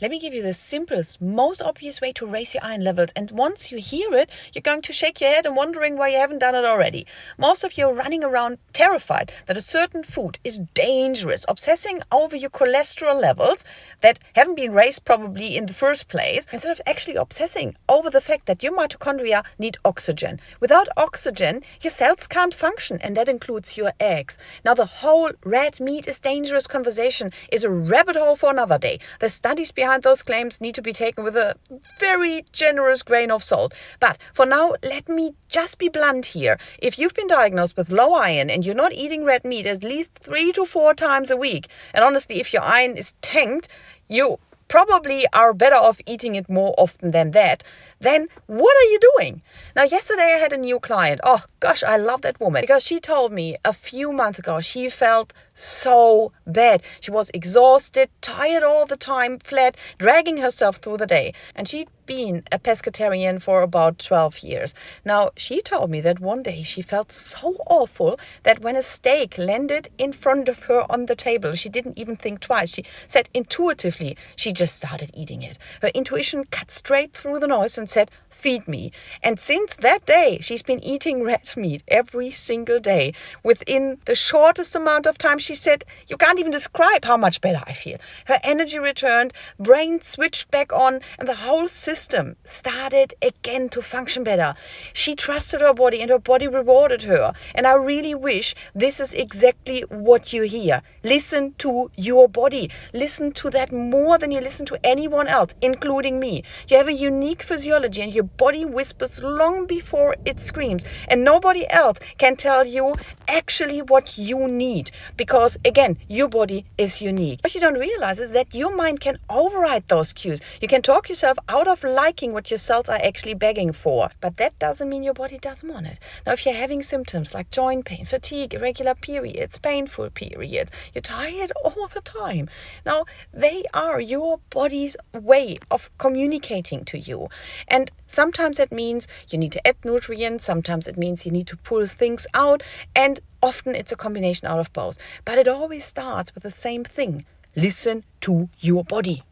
Let me give you the simplest, most obvious way to raise your iron levels. And once you hear it, you're going to shake your head and wondering why you haven't done it already. Most of you are running around terrified that a certain food is dangerous, obsessing over your cholesterol levels that haven't been raised probably in the first place, instead of actually obsessing over the fact that your mitochondria need oxygen. Without oxygen, your cells can't function, and that includes your eggs. Now, the whole red meat is dangerous conversation is a rabbit hole for another day. The studies behind those claims need to be taken with a very generous grain of salt. But for now, let me just be blunt here. If you've been diagnosed with low iron and you're not eating red meat at least 3 to 4 times a week, and honestly, if your iron is tanked, you probably are better off eating it more often than that, then what are you doing? Now, yesterday I had a new client. Oh gosh, I love that woman because she told me a few months ago she felt so bad. She was exhausted, tired all the time, flat, dragging herself through the day. And she'd been a pescatarian for about 12 years. Now, she told me that one day she felt so awful that when a steak landed in front of her on the table, she didn't even think twice. She said intuitively, she just started eating it. Her intuition cut straight through the noise and said, feed me. And since that day, she's been eating red meat every single day. Within the shortest amount of time, she said, you can't even describe how much better I feel. Her energy returned, brain switched back on, and the whole system started again to function better. She trusted her body, and her body rewarded her. And I really wish this is exactly what you hear. Listen to your body. Listen to that more than you listen to anyone else, including me. You have a unique physiology, and your body whispers long before it screams, and nobody else can tell you actually what you need, because again, your body is unique. What you don't realize is that your mind can override those cues. You can talk yourself out of liking what your cells are actually begging for, but that doesn't mean your body doesn't want it. Now, if you're having symptoms like joint pain, fatigue, irregular periods, painful periods, you're tired all the time, now they are your body's way of communicating to you. And sometimes it means you need to add nutrients, sometimes it means you need to pull things out, and often it's a combination out of both. But it always starts with the same thing. Listen to your body.